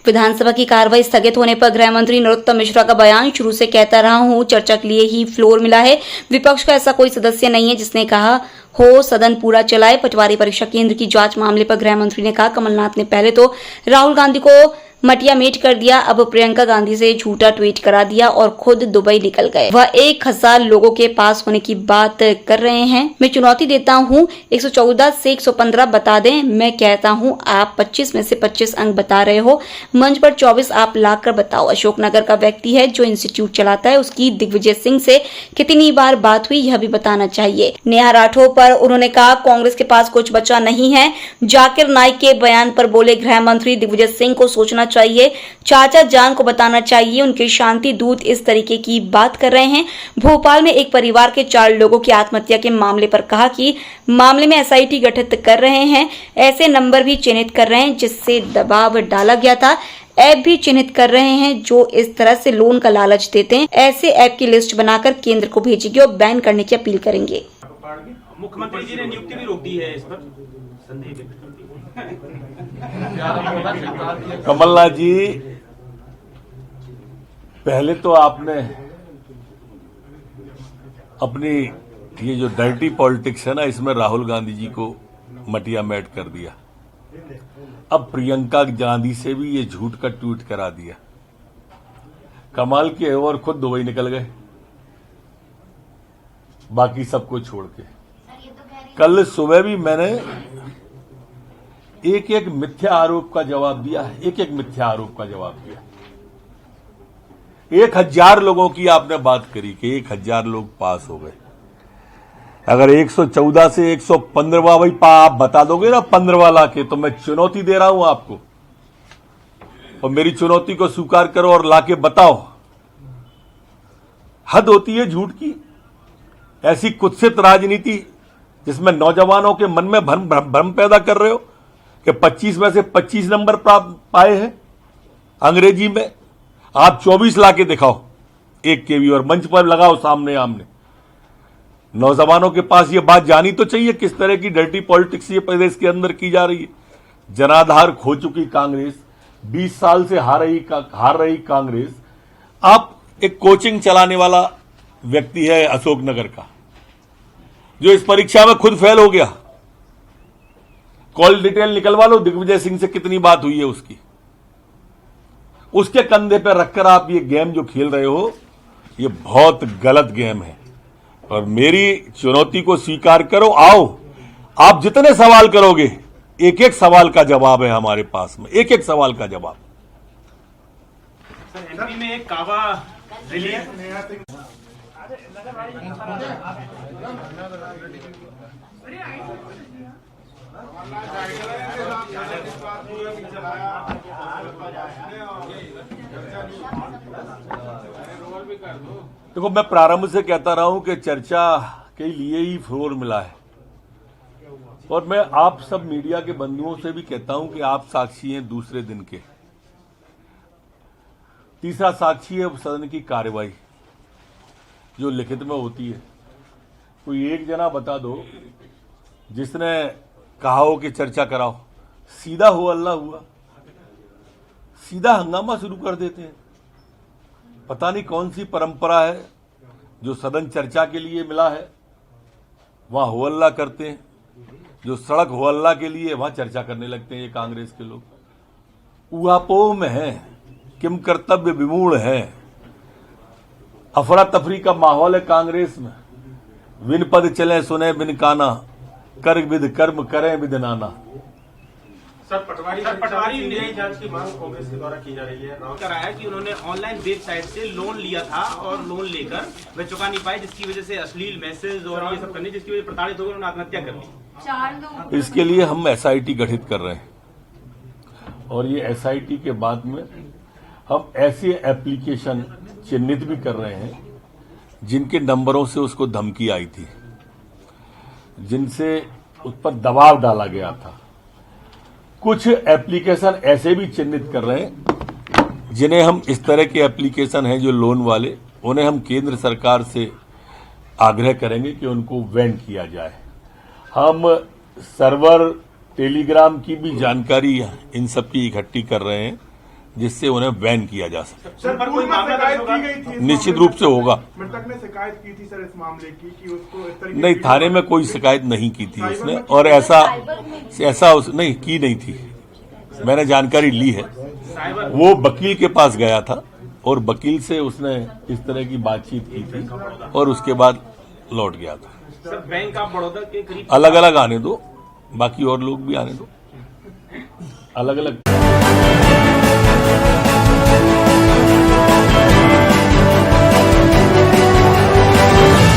विधानसभा की कार्रवाई स्थगित होने पर गृह मंत्री नरोत्तम मिश्रा का बयान, शुरू से कहता रहा हूं, चर्चा के लिए ही फ्लोर मिला है। विपक्ष का ऐसा कोई सदस्य नहीं है जिसने कहा हो सदन पूरा चलाए। पटवारी परीक्षा केंद्र की जांच मामले पर गृह मंत्री ने कहा, कमलनाथ ने पहले तो राहुल गांधी को मटिया मेट कर दिया, अब प्रियंका गांधी से झूठा ट्वीट करा दिया और खुद दुबई निकल गए। वह 1000 लोगों के पास होने की बात कर रहे हैं। मैं चुनौती देता हूं, 114 से 115 बता दें। मैं कहता हूं आप 25 में से 25 अंक बता रहे हो, मंच पर 24 आप लाकर बताओ। अशोकनगर का व्यक्ति है जो इंस्टीट्यूट चलाता है, उसकी दिग्विजय सिंह से कितनी बार बात हुई यह भी बताना चाहिए। नेहा राठौर पर उन्होंने कहा, कांग्रेस के पास कुछ बचा नहीं है। जाकिर नाइक के बयान पर बोले गृह मंत्री, दिग्विजय सिंह को सोचना चाहिए, चाचा जान को बताना चाहिए, उनके शांति दूत इस तरीके की बात कर रहे हैं। भोपाल में एक परिवार के 4 लोगों की आत्महत्या के मामले पर कहा कि मामले में एसआईटी गठित कर रहे हैं, ऐसे नंबर भी चिन्हित कर रहे हैं जिससे दबाव डाला गया था, ऐप भी चिन्हित कर रहे हैं जो इस तरह से लोन का लालच देते हैं। ऐसे ऐप की लिस्ट बनाकर केंद्र को भेजेंगे और बैन करने की अपील करेंगे। मुख्यमंत्री जी ने नियुक्ति भी रोक दी है, इस पर संदेह व्यक्त कर दी। कमलनाथ जी, पहले तो आपने अपनी ये जो डर्टी पॉलिटिक्स है ना, इसमें राहुल गांधी जी को मटिया मेट कर दिया। अब प्रियंका गांधी से भी ये झूठ का ट्वीट करा दिया। कमाल के और खुद दुबई निकल गए, बाकी सबको छोड़ के। कल सुबह भी मैंने एक मिथ्या आरोप का जवाब दिया है, एक मिथ्या आरोप का जवाब दिया। 1000 लोगों की आपने बात करी कि 1000 लोग पास हो गए। अगर 114 से 115 भाई आप बता दोगे ना 15 लाके, तो मैं चुनौती दे रहा हूं आपको, और मेरी चुनौती को स्वीकार करो और लाके बताओ। हद होती है झूठ की। ऐसी कुत्सित राजनीति जिसमें नौजवानों के मन में भ्रम पैदा कर रहे हो कि 25 में से 25 नंबर प्राप्त पाए हैं अंग्रेजी में। आप 24 लाके दिखाओ एक के भी, और मंच पर लगाओ सामने आमने। नौजवानों के पास ये बात जानी तो चाहिए किस तरह की डर्टी पॉलिटिक्स ये प्रदेश के अंदर की जा रही है। जनाधार खो चुकी कांग्रेस, 20 साल से हार रही कांग्रेस। आप एक कोचिंग चलाने वाला व्यक्ति है अशोकनगर का, जो इस परीक्षा में खुद फेल हो गया। कॉल डिटेल निकलवा लो, दिग्विजय सिंह से कितनी बात हुई है उसकी। उसके कंधे पर रखकर आप ये गेम जो खेल रहे हो, ये बहुत गलत गेम है। और मेरी चुनौती को स्वीकार करो, आओ। आप जितने सवाल करोगे, एक सवाल का जवाब है हमारे पास में, एक सवाल का जवाब। सर, एमपी में एक कावा रिलीज देखो, मैं प्रारंभ से कहता रहा हूं कि चर्चा के लिए ही फ्लोर मिला है, और मैं आप सब मीडिया के बंधुओं से भी कहता हूं कि आप साक्षी हैं दूसरे दिन के। तीसरा साक्षी है सदन की कार्यवाही जो लिखित में होती है। कोई एक जना बता दो जिसने कहा हो कि चर्चा कराओ। सीधा हो अल्लाह हुआ, सीधा हंगामा शुरू कर देते हैं। पता नहीं कौन सी परंपरा है जो सदन चर्चा के लिए मिला है वहां हो अल्लाह करते हैं, जो सड़क हो अल्लाह के लिए वहां चर्चा करने लगते हैं ये कांग्रेस के लोग। ऊहापोह में है, किम कर्तव्य विमूढ़ है, अफरा तफरी का माहौल है कांग्रेस में। विन पद चले सुने बिन काना, कर विद कर्म करें विद नाना। सर, पटवारी न्यायिक जांच की मांग कांग्रेस के द्वारा की जा रही है। कराया कि उन्होंने ऑनलाइन वेबसाइट से लोन लिया था और लोन लेकर वे चुका नहीं पाए, जिसकी वजह से अश्लील मैसेज और ये सब करने, जिसकी वजह से प्रताड़ित हो गए, उन्होंने आत्महत्या कर ली। इसके लिए हम एसआईटी गठित कर रहे हैं, और ये एसआईटी के बाद में हम ऐसे एप्लीकेशन चिन्हित भी कर रहे हैं जिनके नंबरों से उसको धमकी आई थी, जिनसे उस पर दबाव डाला गया था। कुछ एप्लीकेशन ऐसे भी चिन्हित कर रहे हैं जिन्हें हम, इस तरह के एप्लीकेशन हैं जो लोन वाले, उन्हें हम केंद्र सरकार से आग्रह करेंगे कि उनको बैन किया जाए। हम सर्वर टेलीग्राम की भी जानकारी इन सब की इकट्ठी कर रहे हैं, जिससे उन्हें बैन किया जा सके। सर पर कोई पूर्व में मामला शिकायत दर्ज होगा? की गई थी इस निश्चित मामले रूप से होगा। मृतक ने शिकायत की थी सर इस मामले की कि उसको इस तरीके नहीं, की थाने में कोई शिकायत नहीं की थी उसने, और ऐसा नहीं की नहीं थी। मैंने जानकारी ली है, साइबर वो वकील के पास गया था और वकील से उसने इस तरह की बातचीत की थी और उसके बाद लौट गया था। सर बैंक ऑफ बड़ौदा के करीब अलग अलग आने दो, बाकी और लोग भी आने दो, अलग अलग।